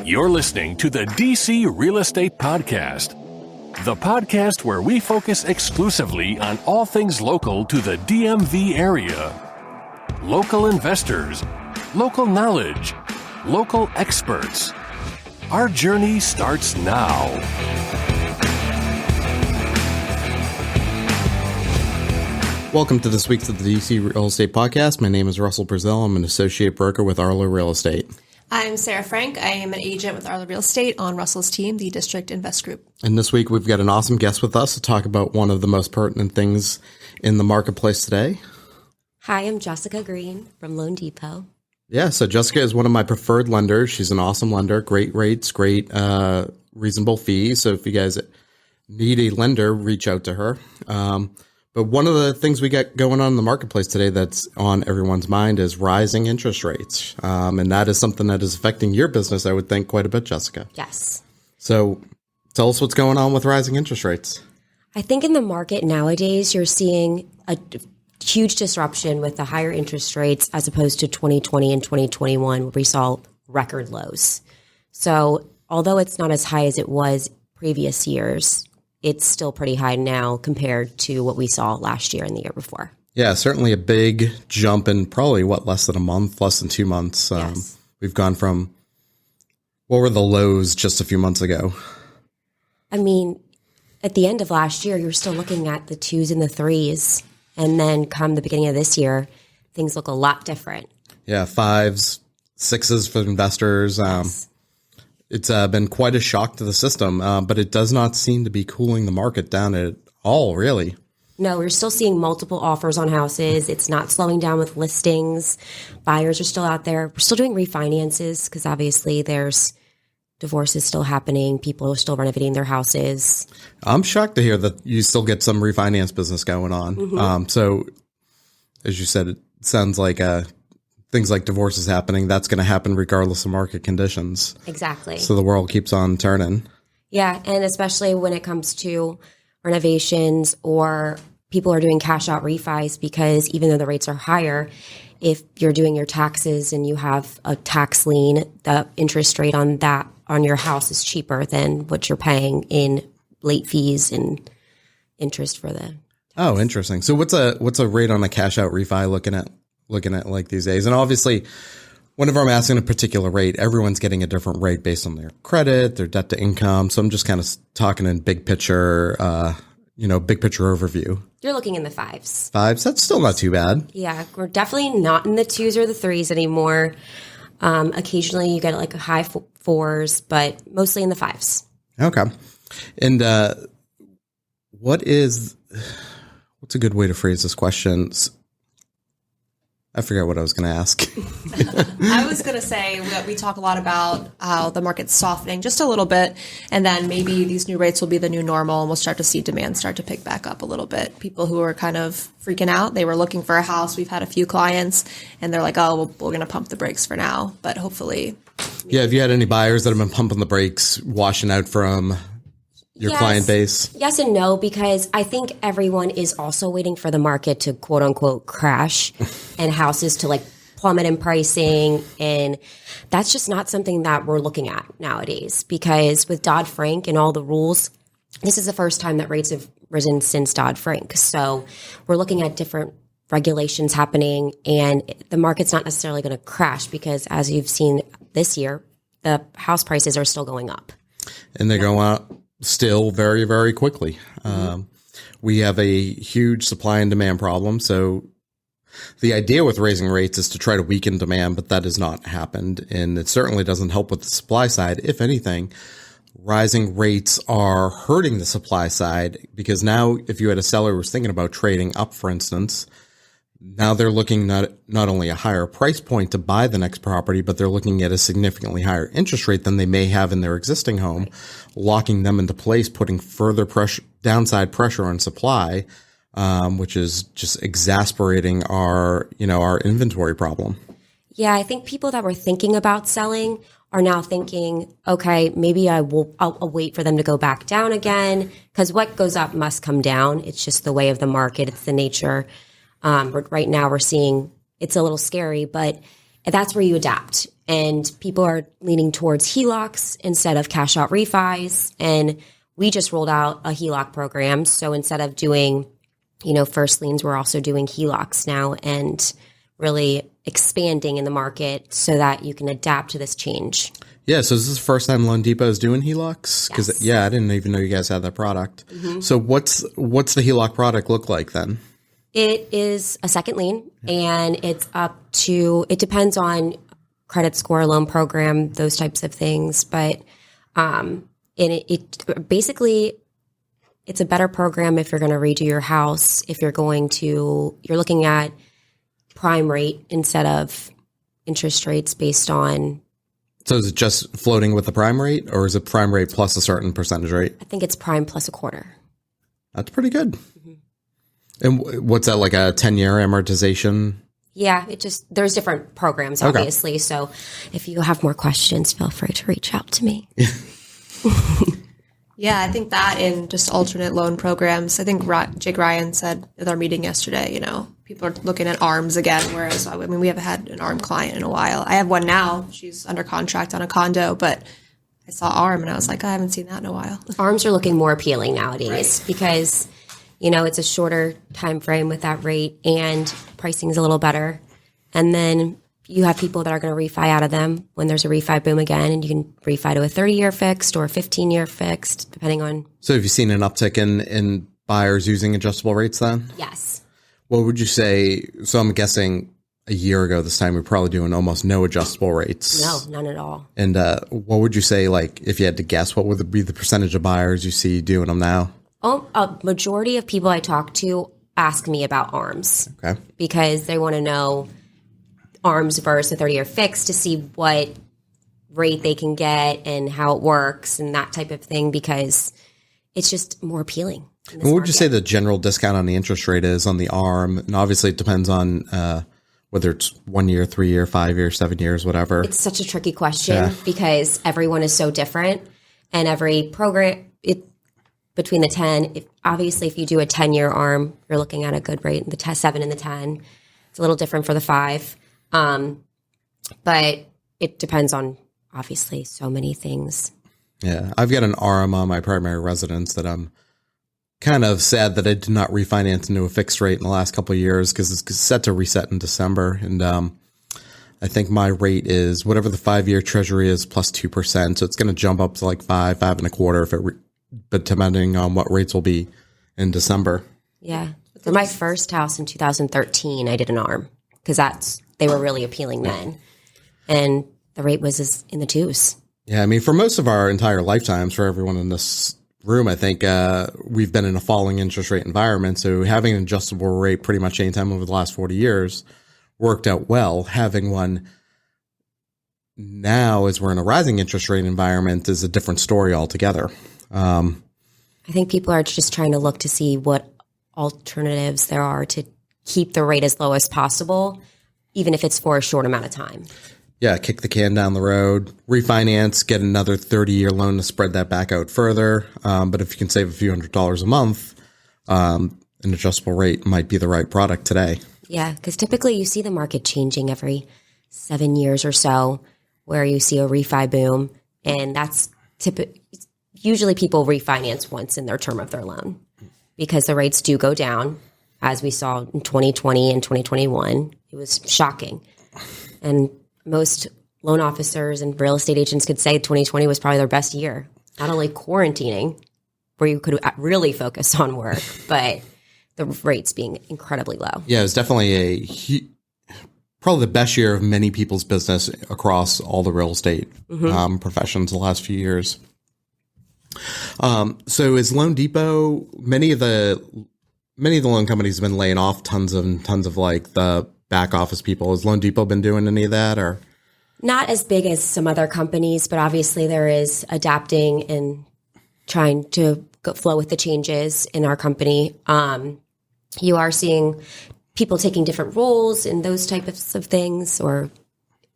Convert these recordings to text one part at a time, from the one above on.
You're listening to the DC Real Estate Podcast, the podcast where we focus exclusively on all things local to the DMV area. Local investors, local knowledge, local experts. Our journey starts now. Welcome to this week's of the DC Real Estate Podcast. My name is Russell Brazil. I'm an associate broker with Arlo Real Estate. I'm Sara Frank. I am an agent with Arlo Real Estate on Russell's team, the District Invest Group. And this week we've got an awesome guest with us to talk about one of the most pertinent things in the marketplace today. Hi, I'm Jessica Greene from Loan Depot. Yeah, so Jessica is one of my preferred lenders. She's an awesome lender, great rates, great reasonable fees. So if you guys need a lender, reach out to her. But one of the things we got going on in the marketplace today that's on everyone's mind is rising interest rates. And that is something that is affecting your business, I would think, quite a bit, Jessica. Yes. So tell us what's going on with rising interest rates. I think in the market nowadays, you're seeing a huge disruption with the higher interest rates as opposed to 2020 and 2021, where we saw record lows. So although it's not as high as it was previous years, it's still pretty high now compared to what we saw last year and the year before. Yeah, certainly a big jump in probably, less than a month, less than 2 months. Yes. We've gone from, what were the lows just a few months ago? I mean, at the end of last year, you're still looking at the 2s and the 3s. And then come the beginning of this year, things look a lot different. Yeah, 5s, 6s for investors. Yes. It's been quite a shock to the system, but it does not seem to be cooling the market down at all, really. No, we're still seeing multiple offers on houses. It's not slowing down with listings. Buyers are still out there. We're still doing refinances because obviously there's divorces still happening. People are still renovating their houses. I'm shocked to hear that you still get some refinance business going on. Mm-hmm. So, as you said, it sounds like things like divorces happening. That's going to happen regardless of market conditions. Exactly. So the world keeps on turning. Yeah, and especially when it comes to renovations or people are doing cash out refis, because even though the rates are higher, if you're doing your taxes and you have a tax lien, the interest rate on your house is cheaper than what you're paying in late fees and interest for the tax. Oh, interesting. So what's a rate on a cash out refi looking at like these days? And obviously, whenever I'm asking a particular rate, everyone's getting a different rate based on their credit, their debt to income. So I'm just kind of talking in big picture, big picture overview. You're looking in the 5s. 5s? That's still not too bad. Yeah, we're definitely not in the 2s or the 3s anymore. Occasionally you get like high 4s, but mostly in the 5s. Okay. And what's a good way to phrase this question? I forgot what I was going to ask. I was going to say that we talk a lot about how the market's softening just a little bit, and then maybe these new rates will be the new normal, and we'll start to see demand start to pick back up a little bit. People who are kind of freaking out, they were looking for a house. We've had a few clients, and they're like, oh, we're going to pump the brakes for now, but hopefully. Yeah, have you had any buyers that have been pumping the brakes, washing out from your client base? Yes and no, because I think everyone is also waiting for the market to quote unquote crash and houses to like plummet in pricing. And that's just not something that we're looking at nowadays, because with Dodd-Frank and all the rules, this is the first time that rates have risen since Dodd-Frank. So we're looking at different regulations happening, and the market's not necessarily going to crash because, as you've seen this year, the house prices are still going up. And they're going up still very, very quickly. We have a huge supply and demand problem. So the idea with raising rates is to try to weaken demand, but that has not happened. And it certainly doesn't help with the supply side. If anything, rising rates are hurting the supply side, because now if you had a seller who was thinking about trading up, for instance, now they're looking not only a higher price point to buy the next property, but they're looking at a significantly higher interest rate than they may have in their existing home, locking them into place, putting further downside pressure on supply, which is just exasperating our inventory problem. Yeah, I think people that were thinking about selling are now thinking, okay, maybe I'll wait for them to go back down again, because what goes up must come down. It's just the way of the market. It's the nature. Right now we're seeing it's a little scary, but that's where you adapt. And people are leaning towards HELOCs instead of cash out refis. And we just rolled out a HELOC program. So instead of doing, first liens, we're also doing HELOCs now and really expanding in the market so that you can adapt to this change. Yeah, so this is the first time Loan Depot is doing HELOCs? Because I didn't even know you guys had that product. Mm-hmm. So what's the HELOC product look like then? It is a second lien, and it depends on credit score, loan program, those types of things. But basically, it's a better program if you're going to redo your house, if you're looking at prime rate instead of interest rates based on. So is it just floating with the prime rate, or is it prime rate plus a certain percentage rate? I think it's prime plus a quarter. That's pretty good. Mm-hmm. And what's that, like a 10-year amortization? Yeah, there's different programs, obviously. Okay. So if you have more questions, feel free to reach out to me. Yeah, I think that in just alternate loan programs, I think Jake Ryan said at our meeting yesterday, people are looking at ARMs again, whereas, we haven't had an ARM client in a while. I have one now. She's under contract on a condo, but I saw ARM and I was like, I haven't seen that in a while. ARMs are looking more appealing nowadays because, it's a shorter time frame with that rate and pricing is a little better. And then you have people that are going to refi out of them when there's a refi boom again, and you can refi to a 30-year fixed or a 15-year fixed, depending on. So have you seen an uptick in buyers using adjustable rates then? Yes. What would you say? So I'm guessing a year ago this time, we're probably doing almost no adjustable rates. No, none at all. And what would you say, like, if you had to guess, what would be the percentage of buyers you see doing them now? A majority of people I talk to ask me about ARMs. Okay. Because they want to know ARMs versus a 30-year fix to see what rate they can get and how it works and that type of thing, because it's just more appealing. What would you say the general discount on the interest rate is on the ARM? And obviously it depends on whether it's 1 year, 3 year, 5 years, 7 years, whatever. It's such a tricky question because everyone is so different, and every program, between the 10, if you do a 10-year ARM, you're looking at a good rate in the 7 and the 10. It's a little different for the 5. But it depends on, obviously, so many things. Yeah. I've got an ARM on my primary residence that I'm kind of sad that I did not refinance into a fixed rate in the last couple of years, because it's set to reset in December. And I think my rate is whatever the 5-year treasury is plus 2%. So it's going to jump up to like 5.25 but depending on what rates will be in December. Yeah. For my first house in 2013, I did an ARM because they were really appealing then. And the rate was in the 2s. Yeah. I mean, for most of our entire lifetimes, for everyone in this room, I think we've been in a falling interest rate environment. So having an adjustable rate pretty much any time over the last 40 years worked out well. Having one now, as we're in a rising interest rate environment, is a different story altogether. I think people are just trying to look to see what alternatives there are to keep the rate as low as possible, even if it's for a short amount of time. Yeah, kick the can down the road, refinance, get another 30-year loan to spread that back out further. But if you can save a few $100s a month, an adjustable rate might be the right product today. Yeah, because typically you see the market changing every 7 years or so, where you see a refi boom, and that's usually people refinance once in their term of their loan because the rates do go down, as we saw in 2020 and 2021. It was shocking. And most loan officers and real estate agents could say 2020 was probably their best year. Not only quarantining, where you could really focus on work, but the rates being incredibly low. Yeah, it was definitely probably the best year of many people's business across all the real estate professions the last few years. So is Loan Depot, many of the loan companies have been laying off tons of like the back office people. Has Loan Depot been doing any of that, or? Not as big as some other companies, but obviously there is adapting and trying to flow with the changes in our company. You are seeing people taking different roles in those types of things, or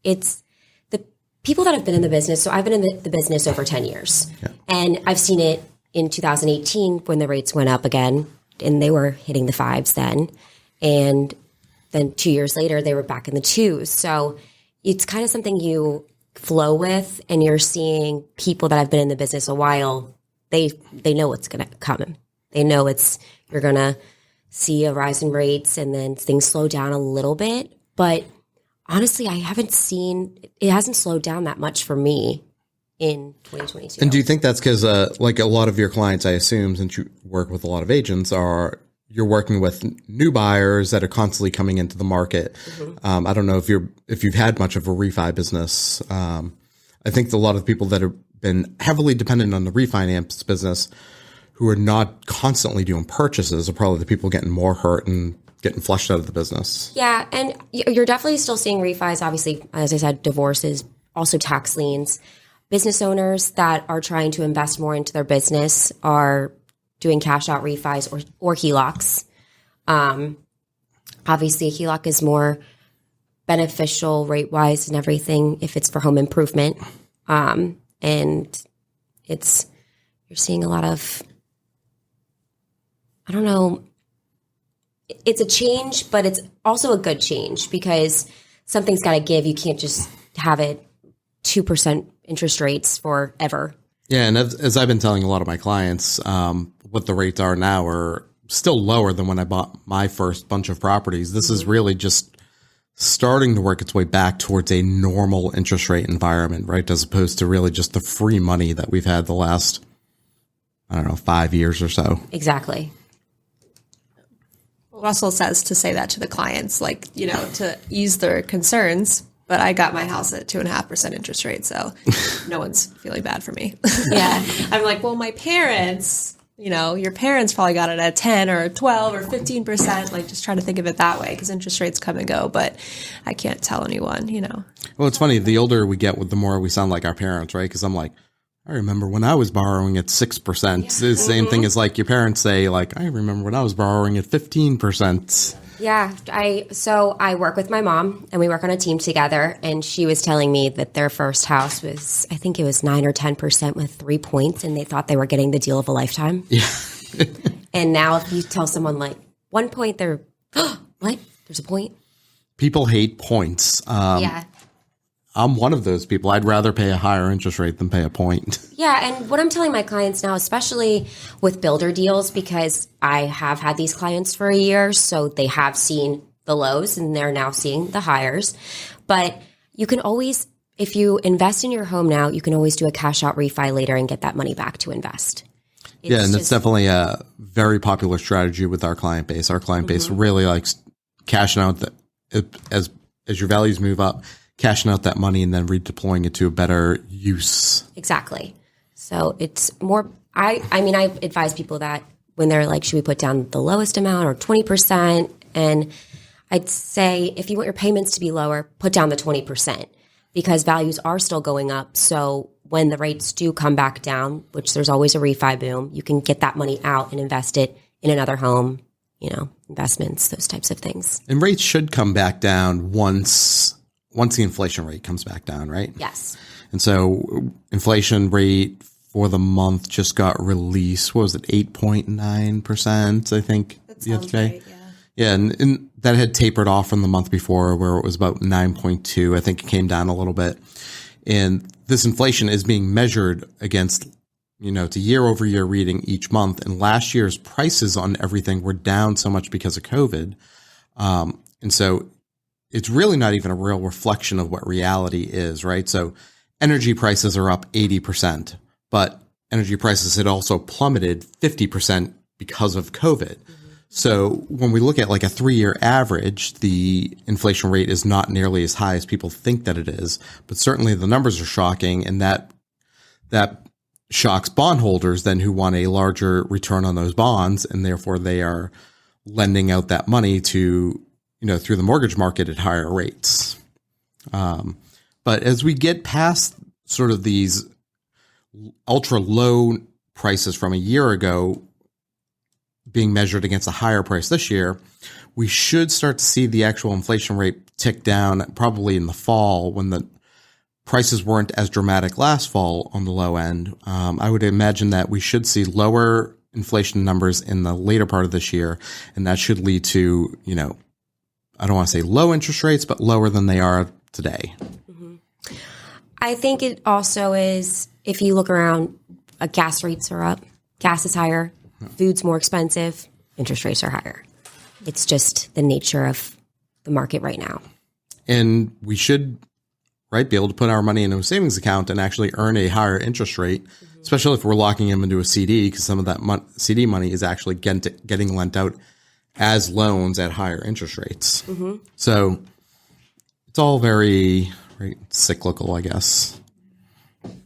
it's the people that have been in the business. So I've been in the business over 10 years, and I've seen it in 2018 when the rates went up again, and they were hitting the 5s then. And then 2 years later, they were back in the 2s. So it's kind of something you flow with, and you're seeing people that have been in the business a while. They know what's going to come. They know you're going to see a rise in rates and then things slow down a little bit. But honestly, it hasn't slowed down that much for me in 2022. And do you think that's because, like a lot of your clients, I assume, since you work with a lot of agents, you're working with new buyers that are constantly coming into the market? Mm-hmm. I don't know if you've had much of a refi business. I think a lot of people that have been heavily dependent on the refinance business, who are not constantly doing purchases, are probably the people getting more hurt and getting flushed out of the business. Yeah, and you're definitely still seeing refis. Obviously, as I said, divorces, also tax liens. Business owners that are trying to invest more into their business are doing cash out refis or HELOCs. Obviously, a HELOC is more beneficial rate-wise and everything if it's for home improvement. And you're seeing a lot of, I don't know, it's a change, but it's also a good change because something's got to give. You can't just have it 2% interest rates forever. Yeah, and as I've been telling a lot of my clients, what the rates are now are still lower than when I bought my first bunch of properties. This is really just starting to work its way back towards a normal interest rate environment, right? As opposed to really just the free money that we've had the last, 5 years or so. Exactly. Russell says to say that to the clients, to ease their concerns. But I got my house at 2.5% interest rate, so no one's feeling bad for me. Yeah. I'm like, well, my parents, your parents probably got it at 10 or 12 or 15%. Like, just try to think of it that way because interest rates come and go. But I can't tell anyone, Well, it's funny. The older we get, the more we sound like our parents, right? Because I'm like, I remember when I was borrowing at 6%. Yeah. It's the same thing as like your parents say, like, I remember when I was borrowing at 15%. Yeah. I work with my mom and we work on a team together, and she was telling me that their first house was, I think it was 9 or 10% with 3 points, and they thought they were getting the deal of a lifetime. Yeah. And now if you tell someone like 1 point, they're, what? There's a point? People hate points. Yeah. I'm one of those people. I'd rather pay a higher interest rate than pay a point. Yeah, and what I'm telling my clients now, especially with builder deals, because I have had these clients for a year, so they have seen the lows and they're now seeing the highs. But you can always, if you invest in your home now, you can always do a cash out refi later and get that money back to invest. It's definitely a very popular strategy with our client base. Our client base really likes cashing out as your values move up, cashing out that money and then redeploying it to a better use. Exactly. So it's more, I advise people that when they're like, should we put down the lowest amount or 20%? And I'd say if you want your payments to be lower, put down the 20% because values are still going up. So when the rates do come back down, which there's always a refi boom, you can get that money out and invest it in another home, investments, those types of things. And rates should come back down once the inflation rate comes back down, right? Yes. And so inflation rate for the month just got released. What was it? 8.9%, I think. That sounds right, yeah. Yeah, and that had tapered off from the month before where it was about 9.2. I think it came down a little bit. And this inflation is being measured against, it's a year over year reading each month. And last year's prices on everything were down so much because of COVID. And so it's really not even a real reflection of what reality is, right? So energy prices are up 80%, but energy prices had also plummeted 50% because of COVID. So when we look at like a 3-year average, the inflation rate is not nearly as high as people think that it is, but certainly the numbers are shocking, and that shocks bondholders then who want a larger return on those bonds, and therefore they are lending out that money to, through the mortgage market at higher rates. But as we get past sort of these ultra low prices from a year ago being measured against a higher price this year, we should start to see the actual inflation rate tick down probably in the fall when the prices weren't as dramatic last fall on the low end. I would imagine that we should see lower inflation numbers in the later part of this year, and that should lead to, I don't want to say low interest rates, but lower than they are today. I think it also is, if you look around, gas rates are up, gas is higher, food's more expensive, interest rates are higher. It's just the nature of the market right now. And we should, right, be able to put our money into a savings account and actually earn a higher interest rate, especially if we're locking them into a CD, because some of that CD money is actually getting lent out as loans at higher interest rates. So it's all very cyclical, I guess.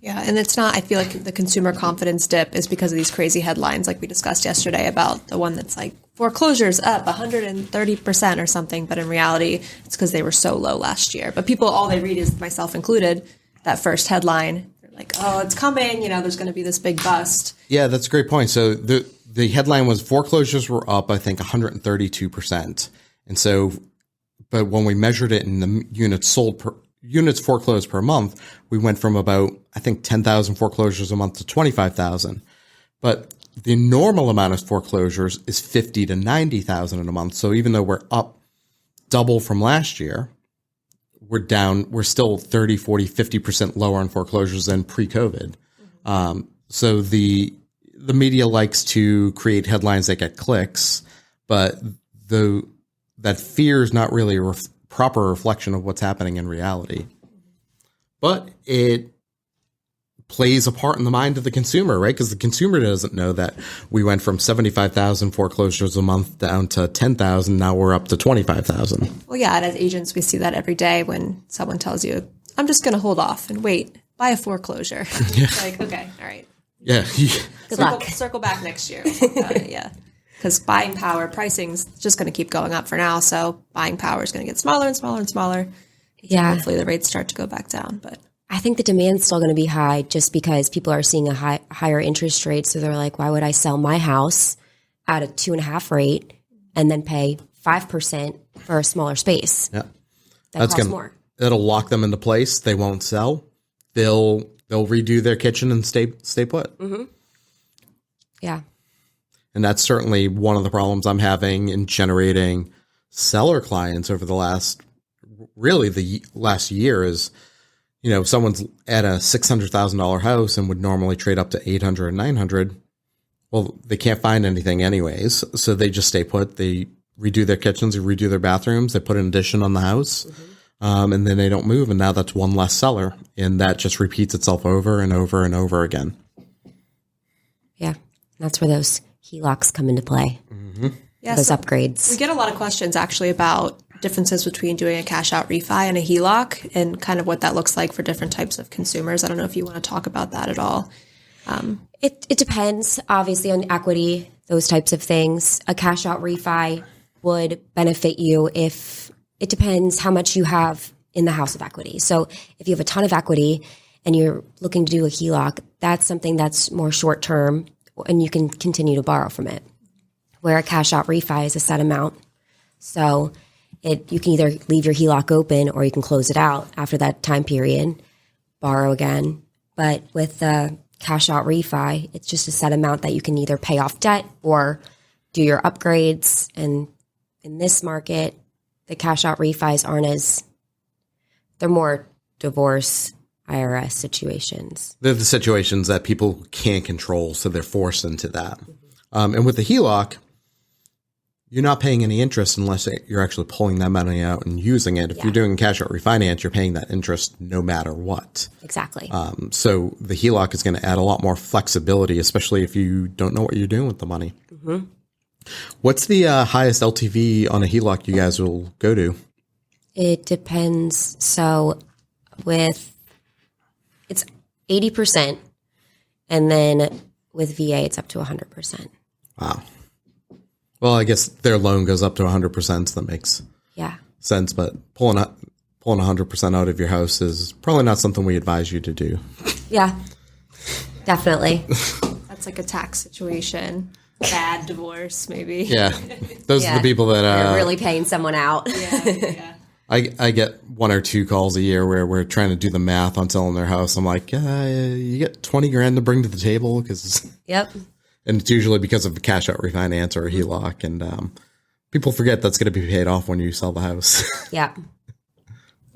Yeah, and it's not, I feel like the consumer confidence dip is because of these crazy headlines like we discussed yesterday about the one that's like foreclosures up 130% or something, but in reality, it's because they were so low last year. But people, all they read is, myself included, that first headline. They're like, oh, it's coming, there's going to be this big bust. Yeah, that's a great point. So the headline was foreclosures were up, I think, 132%. And so, but when we measured it in the units foreclosed per month, we went from about, I think, 10,000 foreclosures a month to 25,000. But the normal amount of foreclosures is 50 to 90,000 in a month. So even though we're up double from last year, we're still 30, 40, 50% lower on foreclosures than pre-COVID. So the media likes to create headlines that get clicks, but that fear is not really a proper reflection of what's happening in reality. But it plays a part in the mind of the consumer, right? Because the consumer doesn't know that we went from 75,000 foreclosures a month down to 10,000. Now we're up to 25,000. Well, yeah, and as agents, we see that every day when someone tells you, I'm just going to hold off and wait, buy a foreclosure. Like, okay, all right. Yeah. Good luck. Circle back next year. Yeah. Because buying power, pricing's just going to keep going up for now. So buying power is going to get smaller and smaller and smaller. Yeah. Hopefully the rates start to go back down. But I think the demand's still going to be high just because people are seeing a higher interest rate. So they're like, why would I sell my house at a 2.5 rate and then pay 5% for a smaller space? Yeah. That costs more. It'll lock them into place. They won't sell. They'll redo their kitchen and stay put. Yeah. And that's certainly one of the problems I'm having in generating seller clients over the last year is, someone's at a $600,000 house and would normally trade up to 800 and 900. Well, they can't find anything anyways. So they just stay put. They redo their kitchens, they redo their bathrooms, they put an addition on the house, and then they don't move. And now that's one less seller. And that just repeats itself over and over and over again. Yeah. That's where those HELOCs come into play. yeah, those so upgrades. we get a lot of questions actually about differences between doing a cash out refi and a HELOC and kind of what that looks like for different types of consumers. I don't know if you want to talk about that at all. It depends, obviously, on equity, those types of things. A cash out refi would benefit you if it depends how much you have in the house of equity. So if you have a ton of equity and you're looking to do a HELOC, that's something that's more short term and you can continue to borrow from it. Where a cash out refi is a set amount. So you can either leave your HELOC open or you can close it out after that time period, borrow again. But with the cash out refi, it's just a set amount that you can either pay off debt or do your upgrades. And in this market, the cash out refis they're more divorce, IRS situations. They're the situations that people can't control, so they're forced into that. And with the HELOC, you're not paying any interest unless you're actually pulling that money out and using it. If you're doing cash out refinance, you're paying that interest no matter what. Exactly. So the HELOC is going to add a lot more flexibility, especially if you don't know what you're doing with the money. Mm-hmm. What's the highest LTV on a HELOC you guys will go to? It depends. So it's 80%, and then with VA, it's up to 100%. Wow. Well, I guess their loan goes up to 100%, so that makes sense. But pulling 100% out of your house is probably not something we advise you to do. Yeah, definitely. That's like a tax situation, bad divorce, maybe. Yeah, those are the people that are really paying someone out. Yeah. I get 1 or 2 calls a year where we're trying to do the math on selling their house. I'm like, you get $20,000 to bring to the table Yep. And it's usually because of a cash out refinance or a HELOC. And people forget that's going to be paid off when you sell the house. Yeah.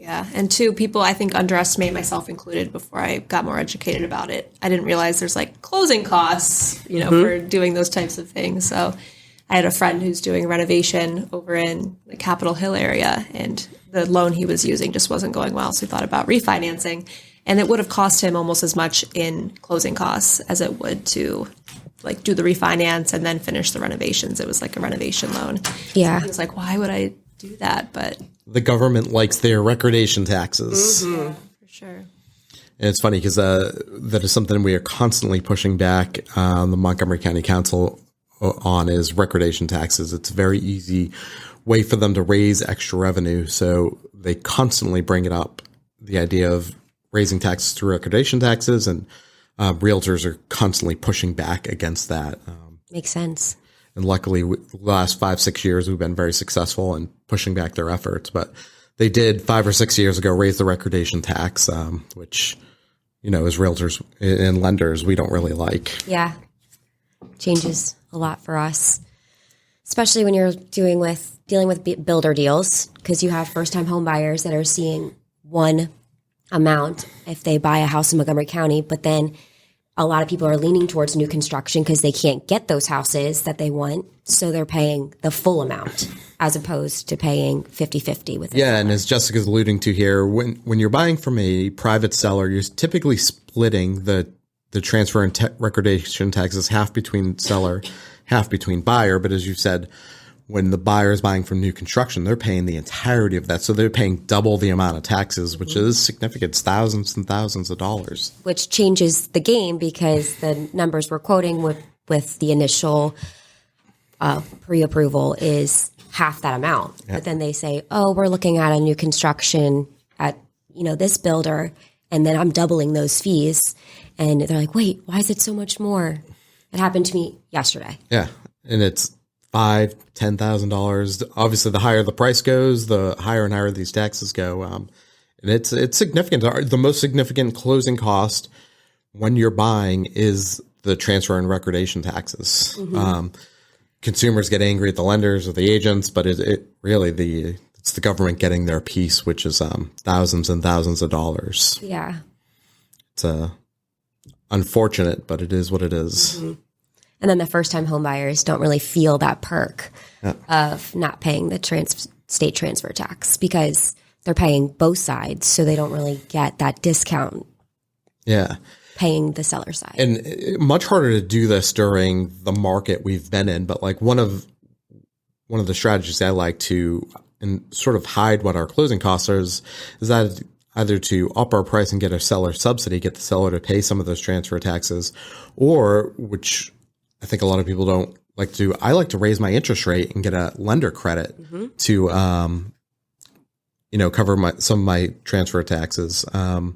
Yeah. And two, people I think underestimate, myself included, before I got more educated about it. I didn't realize there's like closing costs, for doing those types of things. So I had a friend who's doing renovation over in the Capitol Hill area, and the loan he was using just wasn't going well. So he thought about refinancing, and it would have cost him almost as much in closing costs as it would to like do the refinance and then finish the renovations. It was like a renovation loan. Yeah. So he was like, why would I do that? But The government likes their recordation taxes. yeah, for sure. And it's funny because that is something we are constantly pushing back on the Montgomery County Council on is recordation taxes. It's a very easy way for them to raise extra revenue. So they constantly bring it up, the idea of raising taxes through recordation taxes, and realtors are constantly pushing back against that. Makes sense. And luckily, the last 5-6 years, we've been very successful in pushing back their efforts. But they did 5 or 6 years ago raise the recordation tax, which, as realtors and lenders, we don't really like. Yeah. Changes a lot for us, especially when you're dealing with builder deals, because you have first-time home buyers that are seeing one amount if they buy a house in Montgomery County, but then a lot of people are leaning towards new construction because they can't get those houses that they want, so they're paying the full amount as opposed to paying 50-50 with it. Yeah, and as Jessica's alluding to here, when you're buying from a private seller, you're typically splitting the transfer and recordation taxes half between seller, half between buyer. But as you said, when the buyer is buying from new construction, they're paying the entirety of that. So they're paying double the amount of taxes, which is significant. It's thousands and thousands of dollars. Which changes the game because the numbers we're quoting with the initial pre-approval is half that amount. Yeah. But then they say, oh, we're looking at a new construction at, this builder, and then I'm doubling those fees. And they're like, wait, why is it so much more? It happened to me yesterday. Yeah. And it's $5,000-$10,000. Obviously, the higher the price goes, the higher and higher these taxes go. And it's significant. The most significant closing cost when you're buying is the transfer and recordation taxes. Mm-hmm. Consumers get angry at the lenders or the agents, but it really it's the government getting their piece, which is thousands and thousands of dollars. Yeah. It's unfortunate, but it is what it is. Mm-hmm. And then the first-time home buyers don't really feel that perk of not paying the state transfer tax because they're paying both sides, so they don't really get that discount. Yeah, paying the seller side, and much harder to do this during the market we've been in. But like one of the strategies I like to and sort of hide what our closing costs are is that either to up our price and get a seller subsidy, get the seller to pay some of those transfer taxes, or which I think a lot of people don't like to do. I like to raise my interest rate and get a lender credit to, cover some of my transfer taxes. Do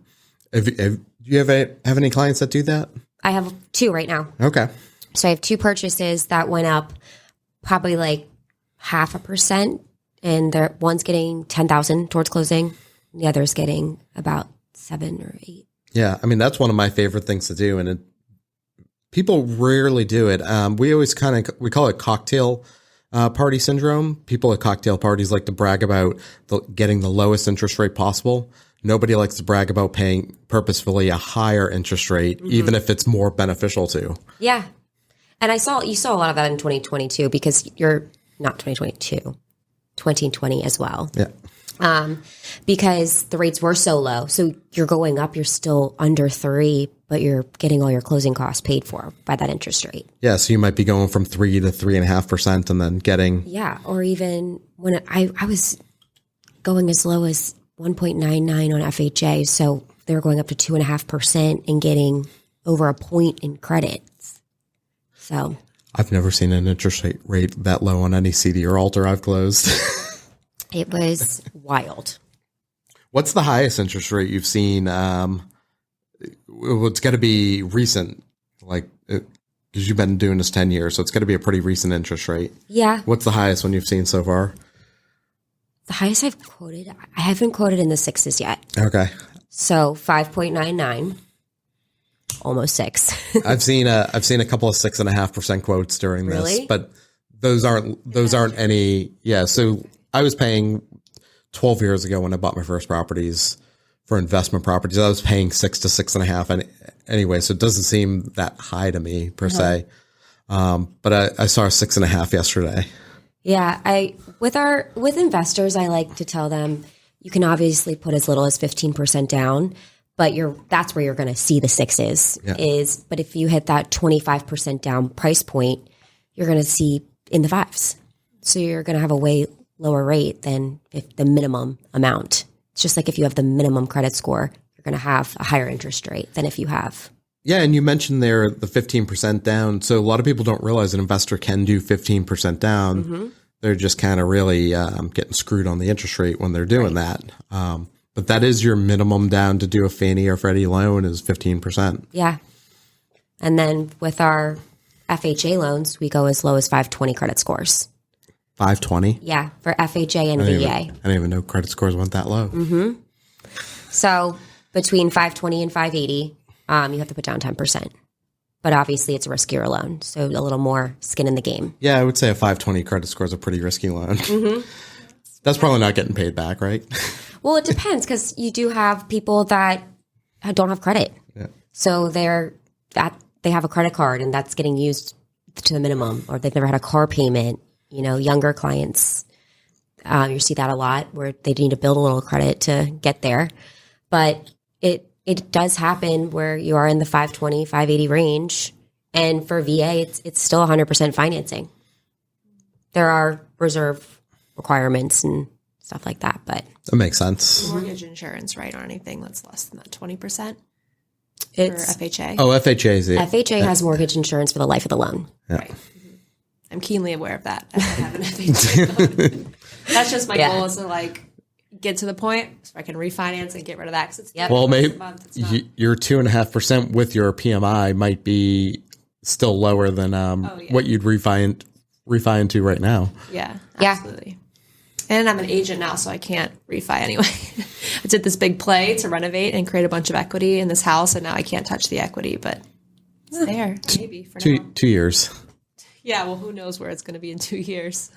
you have any clients that do that? I have 2 right now. Okay. So I have 2 purchases that went up probably like 0.5%, and one's getting $10,000 towards closing, and the other's getting about 7 or 8. Yeah, I mean that's one of my favorite things to do, and people rarely do it. We always we call it cocktail party syndrome. People at cocktail parties like to brag about getting the lowest interest rate possible. Nobody likes to brag about paying purposefully a higher interest rate, even if it's more beneficial to. Yeah. And you saw a lot of that in 2022 because you're not 2022, 2020 as well. Yeah. Because the rates were so low. So you're going up, you're still under 3, but you're getting all your closing costs paid for by that interest rate. Yeah. So you might be going from 3 to 3.5% and then getting. Yeah. Or even when I was going as low as 1.99 on FHA. So they were going up to 2.5% and getting over a point in credits. So I've never seen an interest rate that low on any CD or alter I've closed. It was wild. What's the highest interest rate you've seen? It's got to be recent, because you've been doing this 10 years, so it's got to be a pretty recent interest rate. Yeah. What's the highest one you've seen so far? The highest I've quoted, I haven't quoted in the 6s yet. Okay. So 5.99, almost 6. I've seen a couple of 6.5% quotes during this, really? But those aren't any. Yeah. So I was paying 12 years ago when I bought my first properties for investment properties, I was paying 6 to 6.5 and anyway, so it doesn't seem that high to me per se. But I saw a 6.5 yesterday. Yeah, with investors, I like to tell them you can obviously put as little as 15% down, but that's where you're going to see the sixes. But if you hit that 25% down price point, you're going to see in the fives. So you're going to have a way lower rate than if the minimum amount. It's just like if you have the minimum credit score, you're going to have a higher interest rate than if you have. Yeah, and you mentioned there the 15% down. So a lot of people don't realize an investor can do 15% down. They're just kind of really getting screwed on the interest rate when they're doing that. But that is your minimum down to do a Fannie or Freddie loan is 15%. Yeah. And then with our FHA loans, we go as low as 520 credit scores. 520? Yeah, for FHA and VA. I didn't even know credit scores went that low. So between 520 and 580, you have to put down 10%. But obviously it's a riskier loan, so a little more skin in the game. Yeah, I would say a 520 credit score is a pretty risky loan. That's probably not getting paid back, right? Well, it depends because you do have people that don't have credit. Yeah. So they have a credit card and that's getting used to the minimum, or they've never had a car payment. You know, younger clients, you see that a lot where they need to build a little credit to get there. But it does happen where you are in the 520, 580 range. And for VA, it's still 100% financing. There are reserve requirements and stuff like that, but that makes sense. Mortgage insurance, right, or anything that's less than that 20%. It's for FHA. Oh, FHA is it. FHA has mortgage insurance for the life of the loan. Yeah. Right. I'm keenly aware of that. I have an FHA loan. That's just my goal is to like get to the point so I can refinance and get rid of that. It's well, maybe your 2.5% with your PMI might be still lower than what you'd refi into right now. Yeah, absolutely. And I'm an agent now, so I can't refi anyway. I did this big play to renovate and create a bunch of equity in this house, and now I can't touch the equity, but it's there, maybe, for now. 2 years. Yeah, well, who knows where it's going to be in 2 years.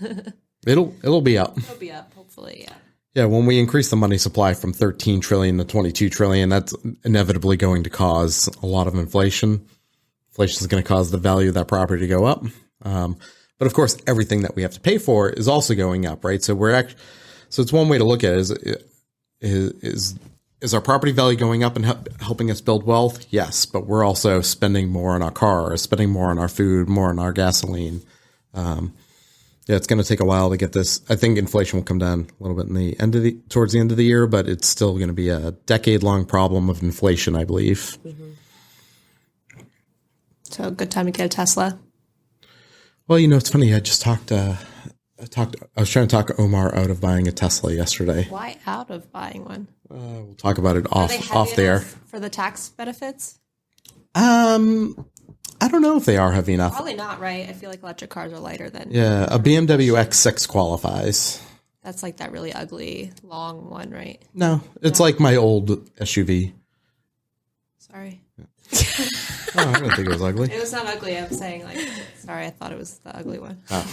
It'll be up. It'll be up, hopefully, yeah. Yeah, when we increase the money supply from 13 trillion to 22 trillion, that's inevitably going to cause a lot of inflation. Inflation is going to cause the value of that property to go up. But of course, everything that we have to pay for is also going up, right? So so it's one way to look at it is our property value going up and helping us build wealth? Yes, but we're also spending more on our cars, spending more on our food, more on our gasoline. Yeah, it's going to take a while to get this. I think inflation will come down a little bit towards the end of the year, but it's still going to be a decade-long problem of inflation, I believe. So a good time to get a Tesla. Well, it's funny. I was trying to talk Omar out of buying a Tesla yesterday. Why out of buying one? We'll talk about it off there. For the tax benefits? I don't know if they are heavy enough. Probably not, right? I feel like electric cars are lighter than... Yeah, a BMW X6 qualifies. That's like that really ugly, long one, right? No, it's like my old SUV. Sorry. Oh, I didn't think it was ugly. It was not ugly. I'm saying, sorry, I thought it was the ugly one. Oh.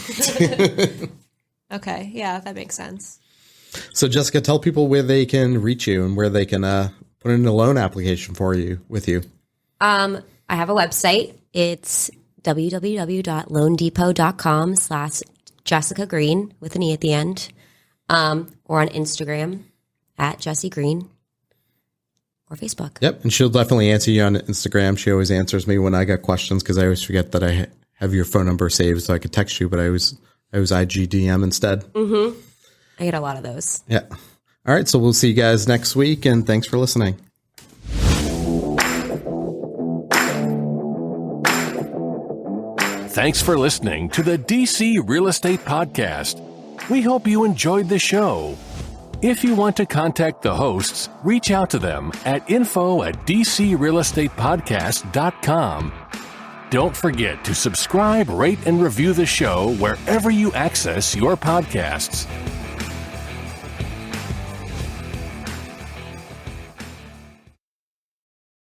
Okay, yeah, that makes sense. So, Jessica, tell people where they can reach you and where they can put in a loan application with you. I have a website. It's www.loandepot.com/Jessica Greene with an E at the end. Or on Instagram @JessieGreene or Facebook. Yep. And she'll definitely answer you on Instagram. She always answers me when I got questions because I always forget that I have your phone number saved so I could text you, but I was IGDM instead. Mm-hmm. I get a lot of those. Yeah. All right. So we'll see you guys next week, and thanks for listening. Thanks for listening to the DC Real Estate Podcast. We hope you enjoyed the show. If you want to contact the hosts, reach out to them at info@dcrealestatepodcast.com. Don't forget to subscribe, rate, and review the show wherever you access your podcasts.